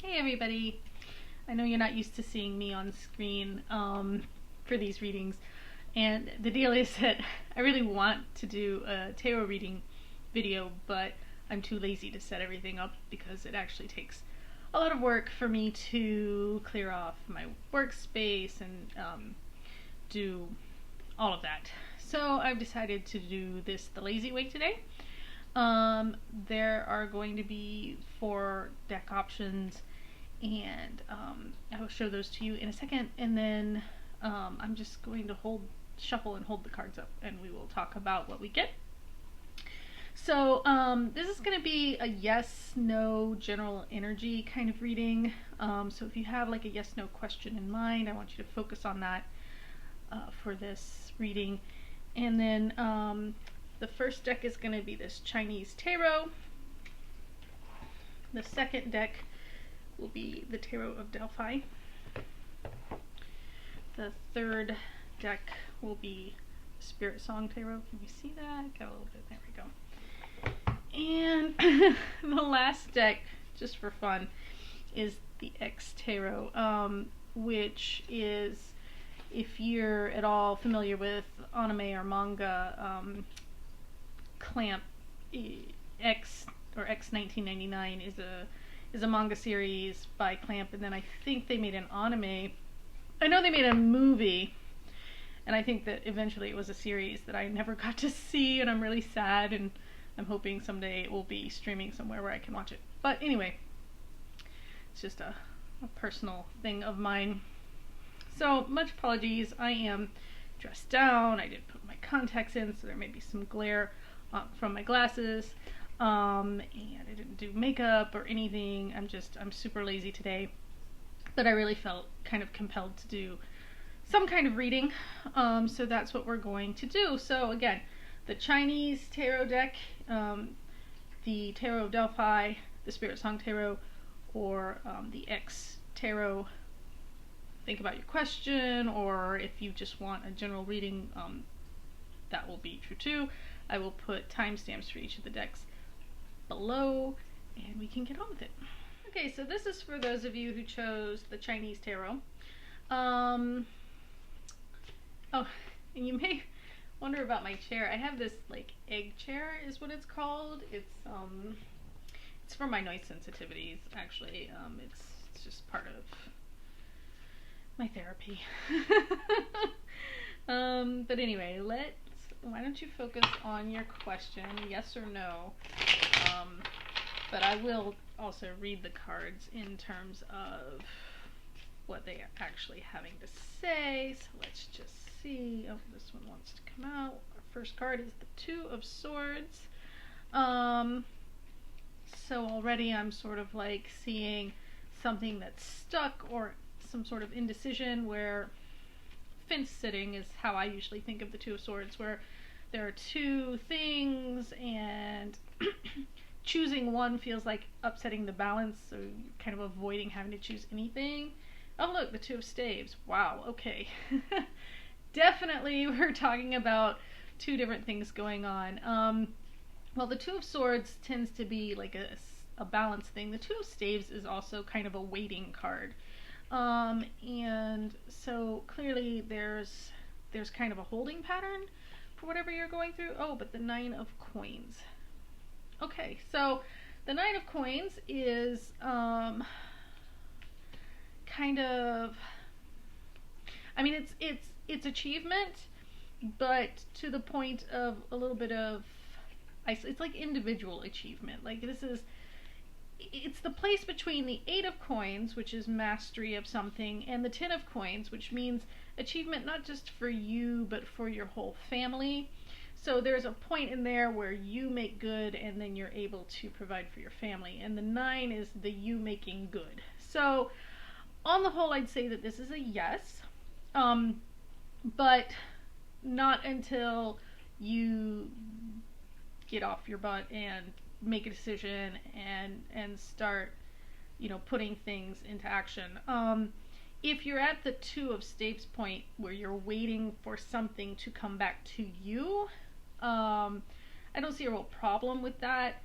Hey everybody! I know you're not used to seeing me on screen for these readings, and the deal is that I really want to do a tarot reading video, but I'm too lazy to set everything up because it actually takes a lot of work for me to clear off my workspace and do all of that. So I've decided to do this the lazy way today. There are going to be 4 deck options, and I will show those to you in a second, and then I'm just going to shuffle and hold the cards up, and we will talk about what we get. So this is going to be a yes-no general energy kind of reading. So if you have like a yes-no question in mind, I want you to focus on that for this reading. And then the first deck is going to be this Chinese Tarot. The second deck will be the Tarot of Delphi. The third deck will be Spiritsong Tarot. Can you see that? Got a little bit. There we go. And the last deck, just for fun, is the X Tarot, which is, if you're at all familiar with anime or manga, Clamp X or X 1999 is a manga series by Clamp, and then I think they made an anime. I know they made a movie, and I think that eventually it was a series that I never got to see, and I'm really sad, and I'm hoping someday it will be streaming somewhere where I can watch it. But anyway, it's just a personal thing of mine. So much apologies, I am dressed down. I didn't put my contacts in, so there may be some glare from my glasses, and I didn't do makeup or anything. I'm super lazy today, but I really felt kind of compelled to do some kind of reading, so that's what we're going to do. So again, the Chinese Tarot deck, the Tarot of Delphi, the Spiritsong Tarot, or the X Tarot. Think about your question, or if you just want a general reading, that will be true too. I will put timestamps for each of the decks below, and we can get on with it. Okay, so this is for those of you who chose the Chinese Tarot. Oh, and you may wonder about my chair. I have this like egg chair is what it's called. It's for my noise sensitivities, actually. It's just part of my therapy. But anyway, why don't you focus on your question, yes or no? But I will also read the cards in terms of what they are actually having to say. So let's just see. Oh, this one wants to come out. Our first card is the Two of Swords. So already I'm sort of like seeing something that's stuck, or some sort of indecision, where fence sitting is how I usually think of the Two of Swords, where there are two things and choosing one feels like upsetting the balance, so you're kind of avoiding having to choose anything. Oh look, the Two of Staves. Wow, okay. Definitely we're talking about two different things going on. Well, the Two of Swords tends to be like a balance thing. The Two of Staves is also kind of a waiting card. And so clearly there's kind of a holding pattern for whatever you're going through. Oh, but the Nine of Coins. Okay, so the Nine of Coins is kind of, I mean, it's achievement, but to the point of a little bit of, it's like individual achievement. Like it's the place between the Eight of Coins, which is mastery of something, and the Ten of Coins, which means achievement not just for you, but for your whole family. So there's a point in there where you make good, and then you're able to provide for your family. And the 9 is the you making good. So on the whole, I'd say that this is a yes, but not until you get off your butt and make a decision and start, putting things into action. If you're at the Two of Staves point, where you're waiting for something to come back to you, I don't see a real problem with that,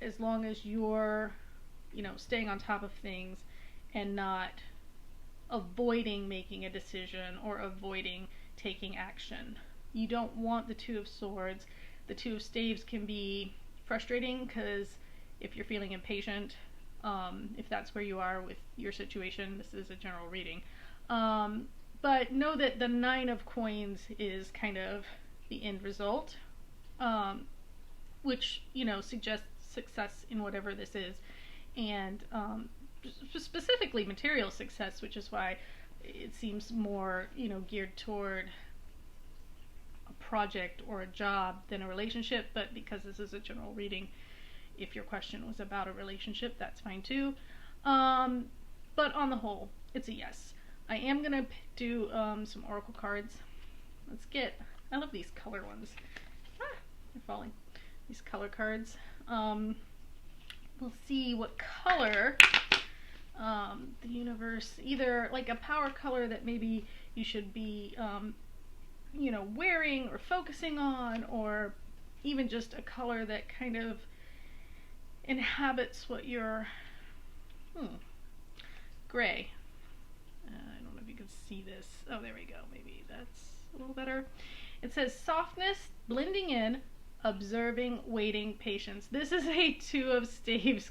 as long as you're staying on top of things and not avoiding making a decision or avoiding taking action. You don't want the Two of Swords. The Two of Staves can be frustrating because if you're feeling impatient, if that's where you are with your situation, this is a general reading. But know that the Nine of Coins is kind of the end result, which, suggests success in whatever this is. And specifically material success, which is why it seems more, geared toward a project or a job than a relationship. But because this is a general reading, if your question was about a relationship, that's fine too. But on the whole, it's a yes. I am going to do some oracle cards. I love these color ones. They're falling. These color cards. We'll see what color the universe, either like a power color that maybe you should be, wearing or focusing on, or even just a color that kind of inhabits what you're, gray. I don't know if you can see this. Oh, there we go. Maybe that's a little better. It says softness, blending in, observing, waiting, patience. This is a Two of Staves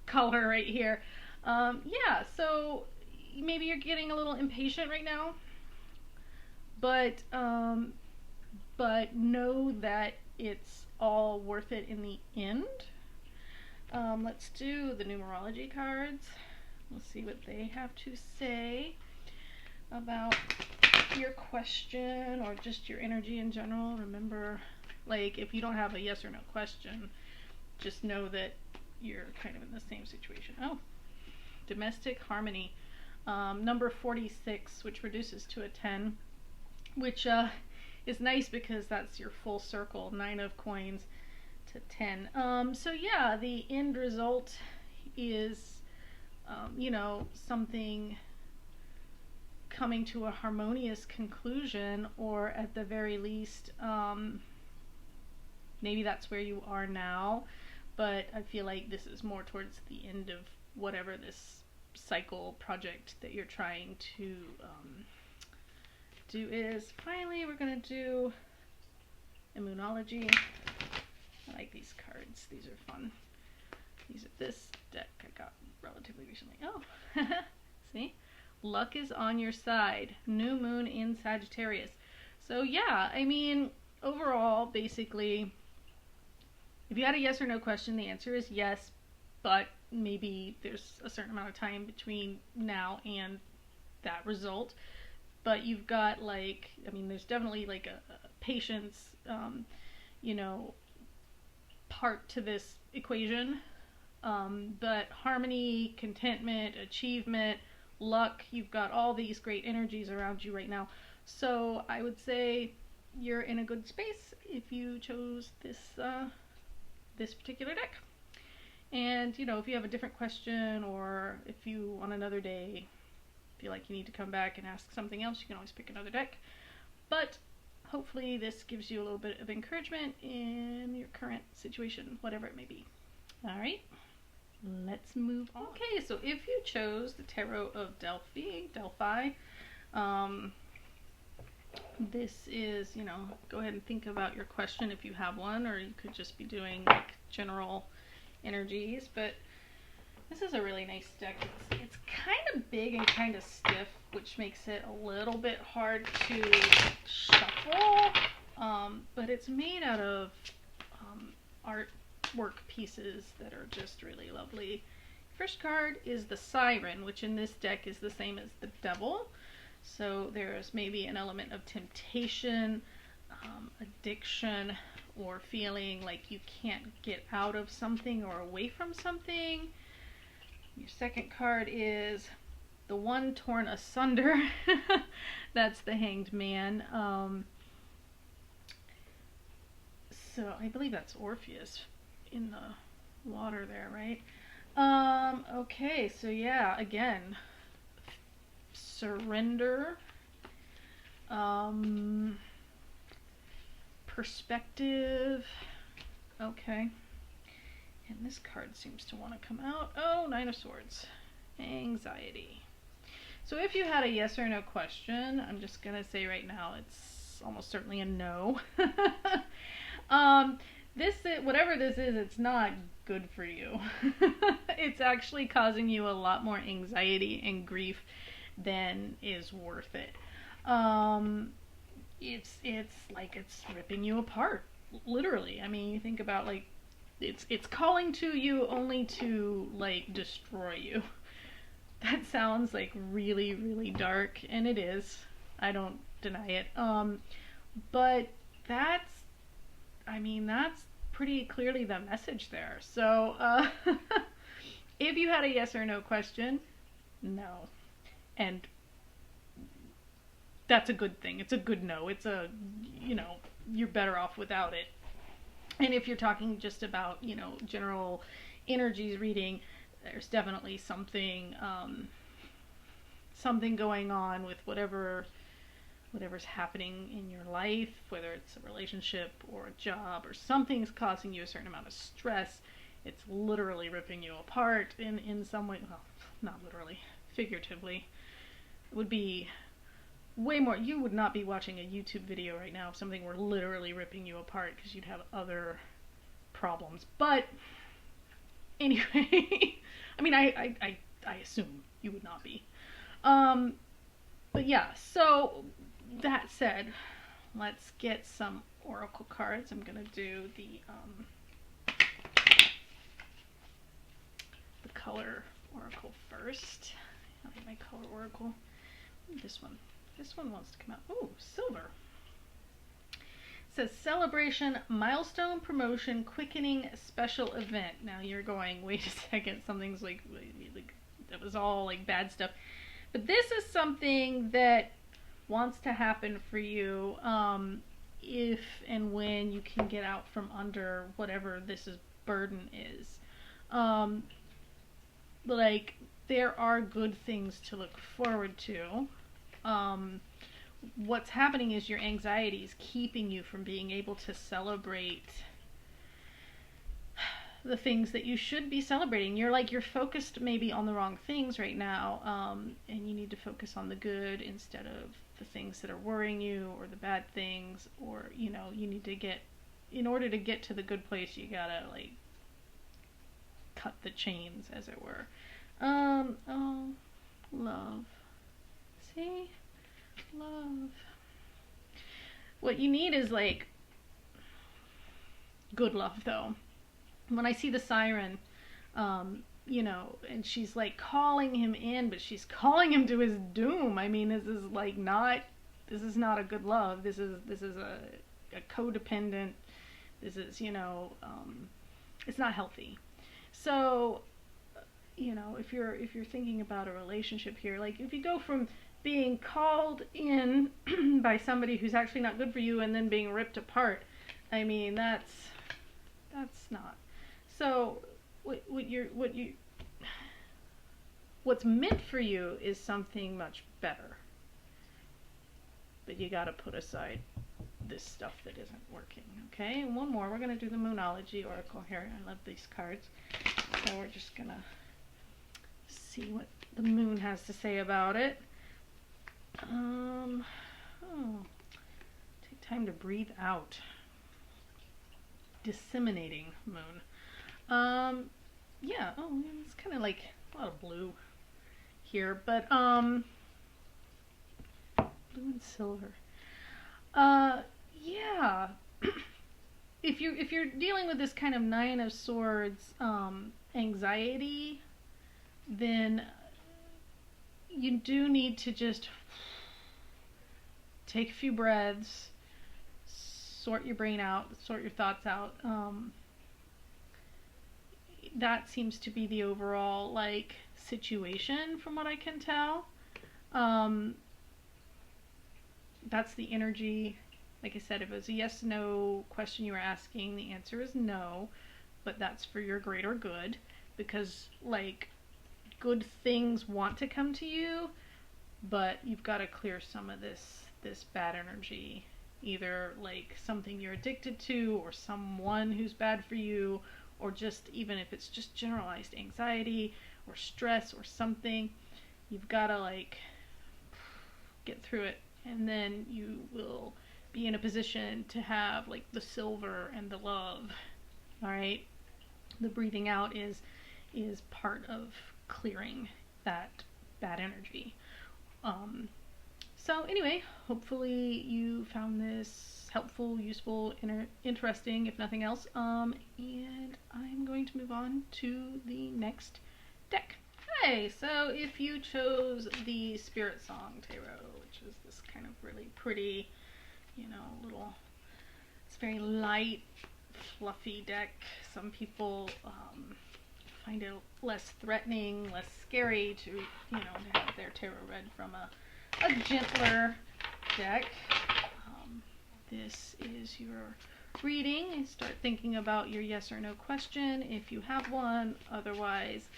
color right here. Yeah, so maybe you're getting a little impatient right now, but know that it's all worth it in the end. Let's do the numerology cards. We'll see what they have to say about your question or just your energy in general. Remember, like, if you don't have a yes or no question, just know that you're kind of in the same situation. Oh, domestic harmony. Number 46, which reduces to a 10, which is nice because that's your full circle, 9 of coins to 10. So yeah, the end result is, something coming to a harmonious conclusion, or at the very least, maybe that's where you are now, but I feel like this is more towards the end of whatever this cycle project that you're trying to do is. Finally, we're going to do immunology. I like these cards. These are fun. These are this deck I got relatively recently. Oh, see? Luck is on your side. New moon in Sagittarius. So yeah, I mean, overall, basically, if you had a yes or no question, the answer is yes, but maybe there's a certain amount of time between now and that result. But you've got, there's definitely like a patience, part to this equation. But harmony, contentment, achievement, luck, you've got all these great energies around you right now. So I would say you're in a good space if you chose this particular deck. And, if you have a different question, or if you on another day feel like you need to come back and ask something else, you can always pick another deck. But hopefully this gives you a little bit of encouragement in your current situation, whatever it may be. Alright, let's move on. Okay, so if you chose the Tarot of Delphi, this is, go ahead and think about your question if you have one, or you could just be doing like general energies, but this is a really nice deck. It's kind of big and kind of stiff, which makes it a little bit hard to shuffle, but it's made out of artwork pieces that are just really lovely. First card is the Siren, which in this deck is the same as the Devil. So there's maybe an element of temptation, addiction, or feeling like you can't get out of something or away from something. Your second card is the One Torn Asunder. That's the Hanged Man. So I believe that's Orpheus in the water there, right? Okay, so yeah, again, surrender, perspective, okay, And this card seems to want to come out. Oh, Nine of Swords. Anxiety. So if you had a yes or no question, I'm just going to say right now it's almost certainly a no. Whatever this is, it's not good for you. It's actually causing you a lot more anxiety and grief than is worth it. It's like it's ripping you apart, literally. I mean, you think about like it's calling to you only to like destroy you. That sounds like really, really dark, and it is. I don't deny it. But that's pretty clearly the message there. So, if you had a yes or no question, no. And that's a good thing. It's a good no. It's you're better off without it. And if you're talking just about, general energies reading, there's definitely something going on with whatever's happening in your life, whether it's a relationship or a job or something's causing you a certain amount of stress. It's literally ripping you apart in some way. Well, not literally, figuratively. It would be way more. You would not be watching a YouTube video right now if something were literally ripping you apart, because you'd have other problems. But anyway, I mean, I assume you would not be. But yeah, so that said, let's get some oracle cards. I'm gonna do the color oracle first. I'll get my color oracle. This one wants to come out. Ooh, silver. It says celebration, milestone, promotion, quickening, special event. Now you're going, wait a second, something's like that was all like bad stuff. But this is something that wants to happen for you, if and when you can get out from under whatever this burden is. Like, there are good things to look forward to. What's happening is your anxiety is keeping you from being able to celebrate the things that you should be celebrating. You're focused maybe on the wrong things right now, and you need to focus on the good instead of the things that are worrying you, or the bad things, or you need to in order to get to the good place, you gotta like cut the chains, as it were. Oh, love. See? Love. What you need is like good love, though. When I see the siren, and she's like calling him in, but she's calling him to his doom. I mean, this is not a good love. This is a codependent. This is, it's not healthy. So, if you're thinking about a relationship here, like if you go from being called in by somebody who's actually not good for you and then being ripped apart, I mean, that's not. So what's meant for you is something much better. But you got to put aside this stuff that isn't working. Okay, and one more. We're going to do the Moonology Oracle here. I love these cards. So we're just going to see what the moon has to say about it. Take time to breathe out. Disseminating moon. Yeah, it's kind of like a lot of blue here, but blue and silver. Yeah. If you're dealing with this kind of Nine of Swords anxiety, then you do need to just take a few breaths, sort your brain out, sort your thoughts out. That seems to be the overall like situation from what I can tell. That's the energy. Like I said, if it was a yes/no question you were asking, the answer is no, but that's for your greater good, because like good things want to come to you, but you've got to clear some of this bad energy, either like something you're addicted to, or someone who's bad for you, or just even if it's just generalized anxiety or stress or something, you've got to like get through it, and then you will be in a position to have like the silver and the love. All right, the breathing out is part of clearing that bad energy. So anyway, hopefully you found this helpful, useful, interesting, if nothing else. And I'm going to move on to the next deck. Okay, so if you chose the Spiritsong Tarot, which is this kind of really pretty, little, it's very light, fluffy deck. Some people find it less threatening, less scary to, to have their tarot read from a gentler deck. This is your reading. Start thinking about your yes or no question if you have one. Otherwise,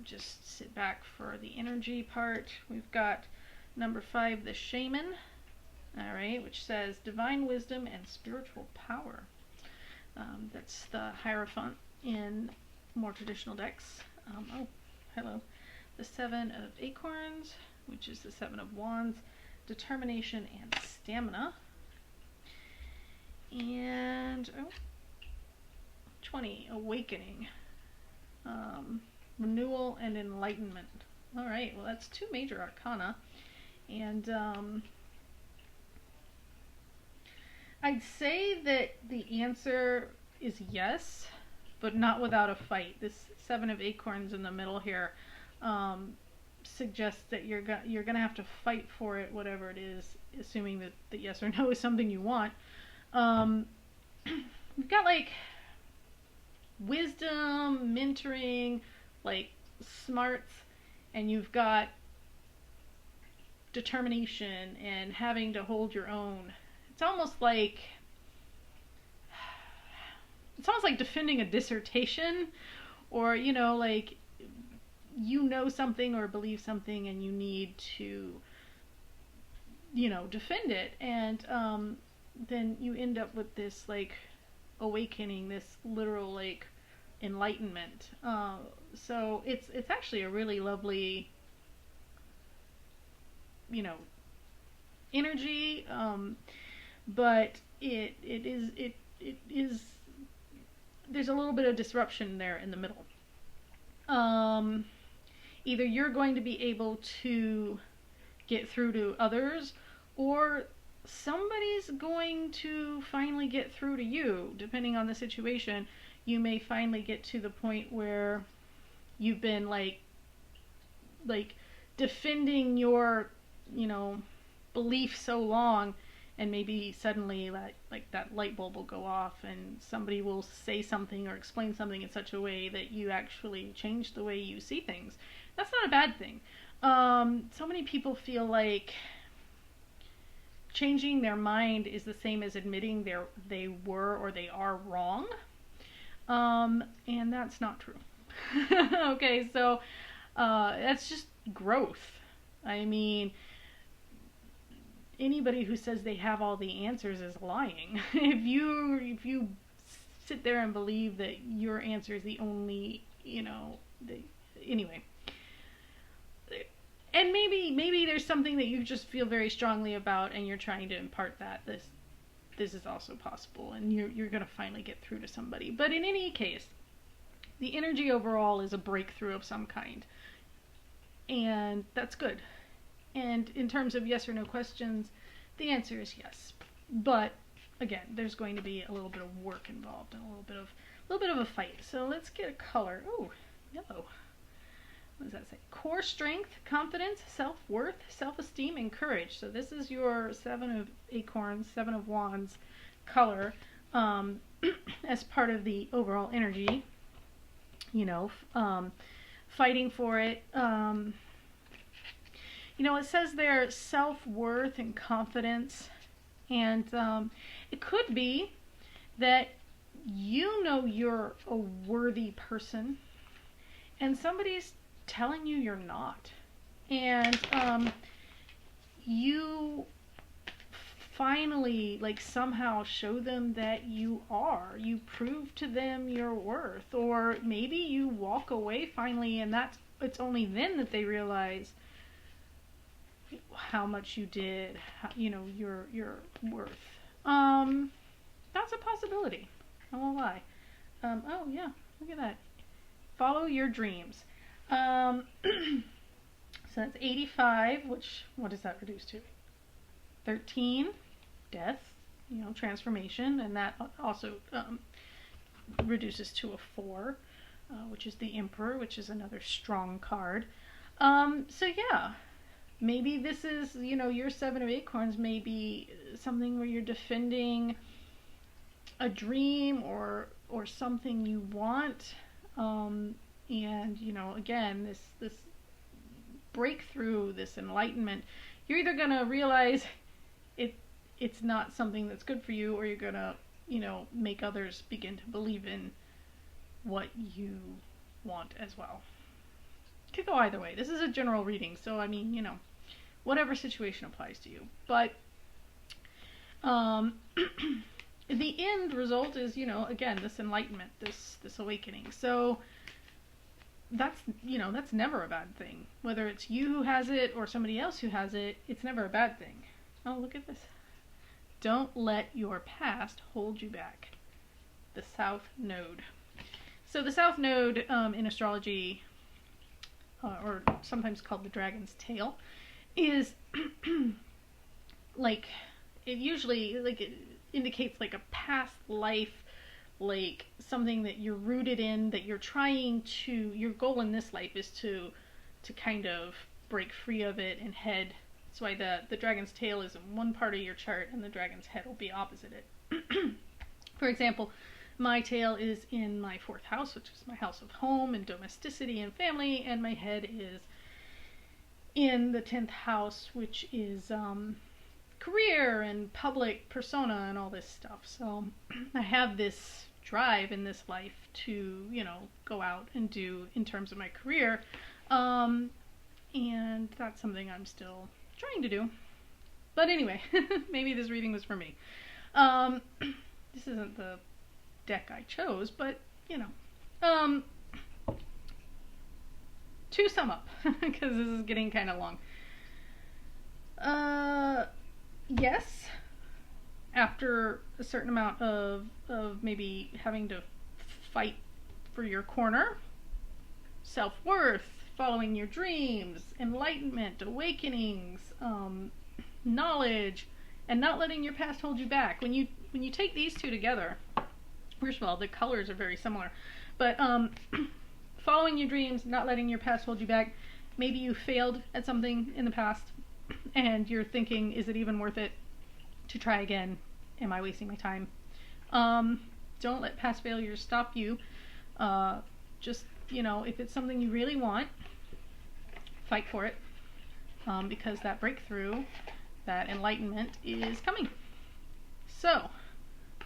just sit back for the energy part. We've got number 5, the Shaman, all right, which says divine wisdom and spiritual power. That's the Hierophant in more traditional decks. Oh, hello. The 7 of Acorns, which is the 7 of Wands, determination and stamina. And 20, awakening, renewal and enlightenment. All right, well that's 2 major arcana, and I'd say that the answer is yes, but not without a fight. This 7 of Acorns in the middle here suggests that you're gonna have to fight for it, whatever it is, assuming that the yes or no is something you want. We've got like wisdom, mentoring, like smarts, and you've got determination and having to hold your own. It's almost like defending a dissertation, or like something or believe something and you need to defend it, and then you end up with this like awakening, this literal like enlightenment. So it's actually a really lovely energy, but it is there's a little bit of disruption there in the middle. Either you're going to be able to get through to others, or somebody's going to finally get through to you. Depending on the situation, you may finally get to the point where you've been like defending your belief so long, and maybe suddenly like that light bulb will go off and somebody will say something or explain something in such a way that you actually change the way you see things. That's not a bad thing. So many people feel like changing their mind is the same as admitting they were or they are wrong, and that's not true. Okay, so that's just growth. I mean, anybody who says they have all the answers is lying. If you sit there and believe that your answer is the only, anyway. And maybe there's something that you just feel very strongly about and you're trying to impart that. This is also possible, and you're going to finally get through to somebody. But in any case, the energy overall is a breakthrough of some kind. And that's good. And in terms of yes or no questions, the answer is yes. But again, there's going to be a little bit of work involved and a little bit of a fight. So let's get a color. Ooh, yellow. What does that say? Core strength, confidence, self-worth, self-esteem, and courage. So this is your 7 of Acorns, 7 of Wands color, as part of the overall energy. Fighting for it. It says there self-worth and confidence, and it could be that you're a worthy person and somebody's telling you you're not, and you finally, like, somehow show them that you prove to them your worth. Or maybe you walk away finally, and it's only then that they realize how much you did, your worth. That's a possibility. I won't lie. Oh yeah, look at that. Follow your dreams. So that's 85, what does that reduce to? 13, death, transformation, and that also reduces to a 4, which is the Emperor, which is another strong card. So yeah, maybe this is, your 7 of Acorns may be something where you're defending a dream or something you want, and again, this breakthrough, this enlightenment, you're either gonna realize it's not something that's good for you, or you're gonna make others begin to believe in what you want as well. It could go either way. This is a general reading, so I mean, whatever situation applies to you. But the end result is, again, this enlightenment, this awakening. So that's never a bad thing. Whether it's you who has it or somebody else who has it, it's never a bad thing. Oh, look at this. Don't let your past hold you back. The South Node. So the South Node in astrology, or sometimes called the Dragon's Tail, is like, it usually, like, it indicates like a past life, like something that you're rooted in, that you're trying to, your goal in this life is to kind of break free of it and head. That's why the dragon's tail is in one part of your chart and the dragon's head will be opposite it. For example, my tail is in my 4th house, which is my house of home and domesticity and family, and my head is in the 10th house, which is career and public persona and all this stuff. So I have this drive in this life to, go out and do in terms of my career. And that's something I'm still trying to do. But anyway, maybe this reading was for me. This isn't the deck I chose, but, to sum up, because this is getting kind of long. Yes, after a certain amount of maybe having to fight for your corner, self-worth, following your dreams, enlightenment, awakenings, knowledge, and not letting your past hold you back. When you take these two together, first of all, the colors are very similar, but following your dreams, not letting your past hold you back. Maybe you failed at something in the past and you're thinking, is it even worth it to try again? Am I wasting my time? Don't let past failures stop you. Just, if it's something you really want, fight for it, because that breakthrough, that enlightenment is coming. So,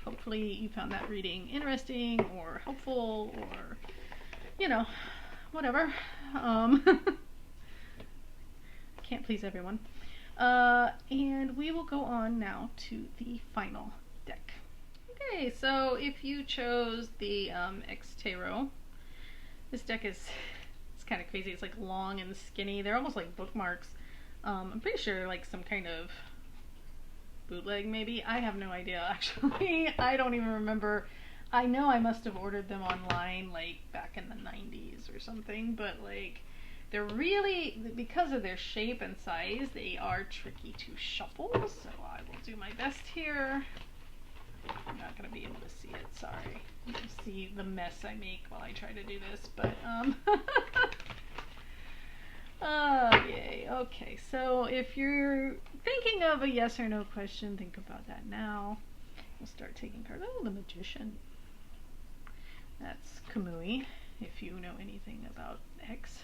hopefully you found that reading interesting or helpful or, whatever. Can't please everyone. And we will go on now to the final deck. Okay, so if you chose the X Tarot, this deck it's kind of crazy. It's like long and skinny. They're almost like bookmarks. I'm pretty sure like some kind of bootleg maybe. I have no idea actually. I don't even remember. I know I must have ordered them online like back in the 90s or something, but like they're really, because of their shape and size, they are tricky to shuffle, so I will do my best here. I'm not going to be able to see it, sorry. You can see the mess I make while I try to do this, but oh yay. Okay, so if you're thinking of a yes or no question, think about that now. We'll start taking cards. Oh, the Magician. That's Kamui, if you know anything about X.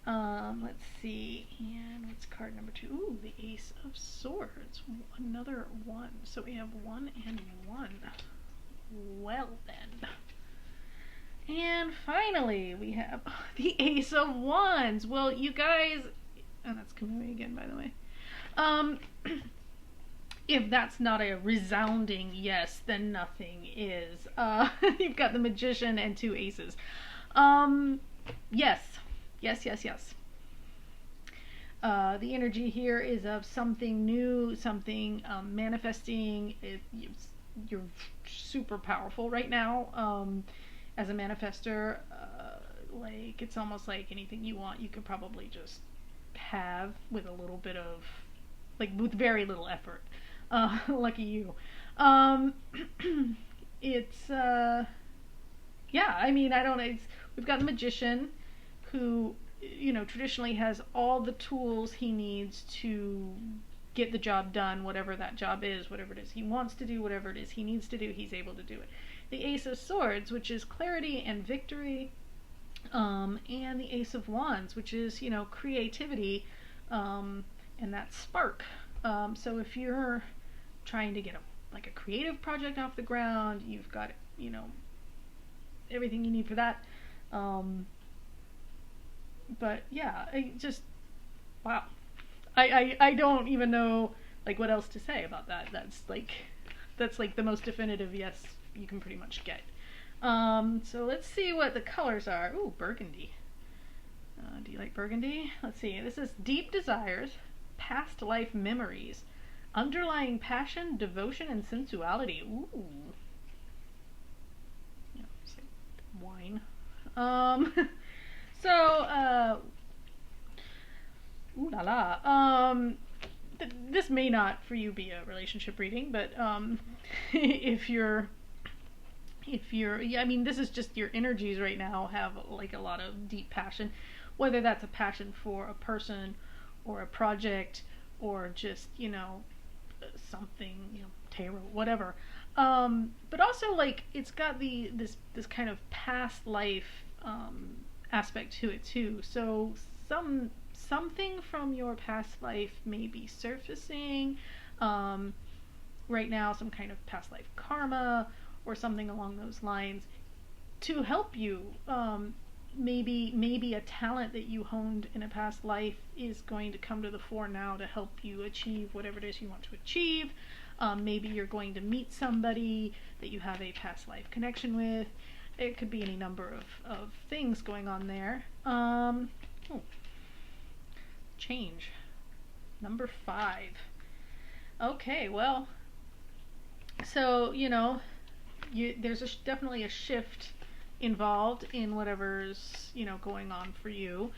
Let's see, and what's card number 2? Ooh, the Ace of Swords. Another 1. So we have 1 and 1. Well then. And finally, we have the Ace of Wands. Well, you guys, and that's Kamui again, by the way. If that's not a resounding yes, then nothing is. You've got the Magician and 2 aces. Um, yes, yes, yes, yes. The energy here is of something new, something manifesting. You're super powerful right now as a manifester. Like, it's almost like anything you want, you could probably just have with a little bit of, like, with very little effort. Lucky you. Um, it's, yeah, I mean, I don't know. We've got the Magician who, traditionally has all the tools he needs to get the job done, whatever that job is, whatever it is he wants to do, whatever it is he needs to do, he's able to do it. The Ace of Swords, which is clarity and victory, and the Ace of Wands, which is, creativity, and that spark. So if you're trying to get a creative project off the ground, you've got, everything you need for that. But yeah, wow. I don't even know like what else to say about that. That's like the most definitive yes you can pretty much get. So let's see what the colors are. Ooh, burgundy. Do you like burgundy? Let's see. This is deep desires, past life memories, underlying passion, devotion, and sensuality. Ooh. Yeah, it's like wine. So, ooh la la. This may not for you be a relationship reading, but if you're, yeah, I mean, this is just your energies right now have like a lot of deep passion, whether that's a passion for a person or a project or just, something, tarot, whatever. But also like it's got this kind of past life aspect to it too. So something from your past life may be surfacing right now, some kind of past life karma or something along those lines to help you. Maybe a talent that you honed in a past life is going to come to the fore now to help you achieve whatever it is you want to achieve. Maybe you're going to meet somebody that you have a past life connection with. It could be any number of things going on there. Change. Number 5. Okay, well, so, there's definitely a shift involved in whatever's, going on for you.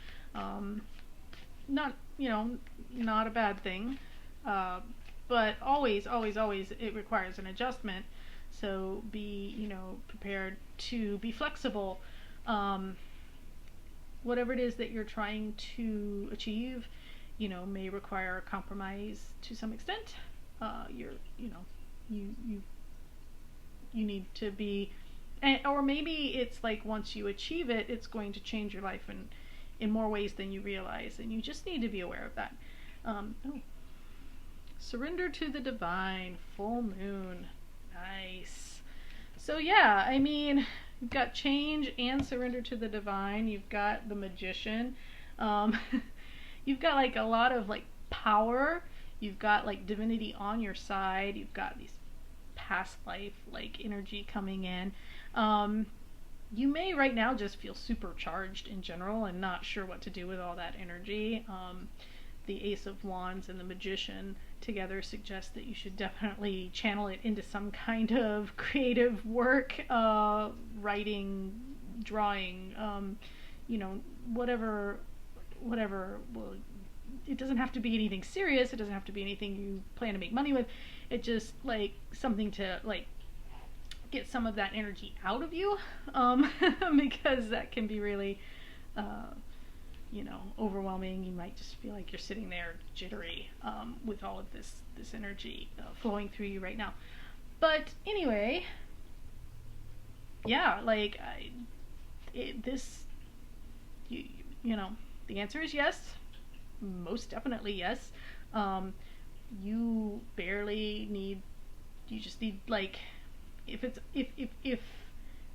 Not a bad thing. But always it requires an adjustment. So be, prepared to be flexible. Whatever it is that you're trying to achieve, may require a compromise to some extent. You need to be, or maybe it's like once you achieve it, it's going to change your life in more ways than you realize, and you just need to be aware of that. Surrender to the divine, full moon. Nice. So yeah, I mean, you've got change and surrender to the divine. You've got the Magician. You've got like a lot of like power. You've got like divinity on your side. You've got these past life like energy coming in. You may right now just feel supercharged in general and not sure what to do with all that energy. The Ace of Wands and the Magician together suggest that you should definitely channel it into some kind of creative work, writing, drawing, whatever. Well, it doesn't have to be anything serious. It doesn't have to be anything you plan to make money with. It just like something to like get some of that energy out of you, because that can be really overwhelming. You might just feel like you're sitting there jittery with all of this energy flowing through you right now. But anyway, yeah, like the answer is yes, most definitely yes. You barely need. You just need like, if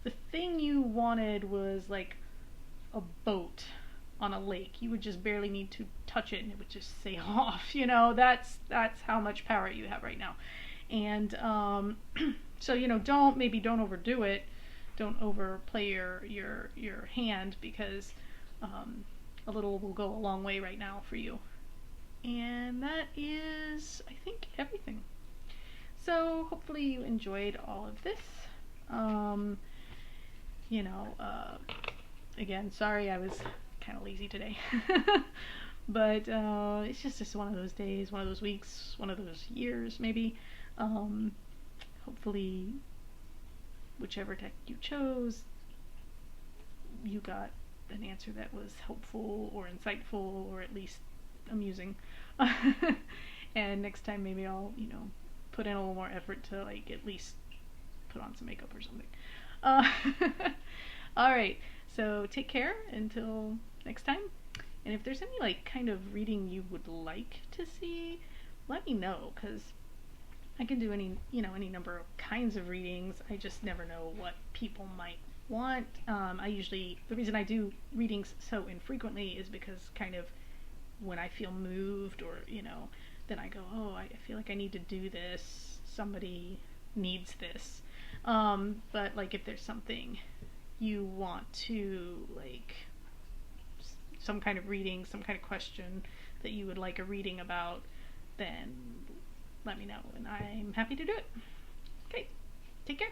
the thing you wanted was like a boat on a lake. You would just barely need to touch it and it would just sail off. You know, that's how much power you have right now. And so, you know, don't overdo it. Don't overplay your hand, because a little will go a long way right now for you. And that is, I think, everything. So hopefully you enjoyed all of this. You know, again, sorry I was kind of lazy today. But it's just one of those days, one of those weeks, one of those years maybe. Hopefully whichever deck you chose, you got an answer that was helpful or insightful or at least amusing. And next time maybe I'll, you know, put in a little more effort to like at least put on some makeup or something. Alright, so take care until next time. And if there's any like kind of reading you would like to see, let me know, because I can do any number of kinds of readings. I just never know what people might want. The reason I do readings so infrequently is because kind of when I feel moved, or, you know, then I go, oh, I feel like I need to do this. Somebody needs this. But like if there's something you want to, like, some kind of reading, some kind of question that you would like a reading about, then let me know and I'm happy to do it. Okay, take care.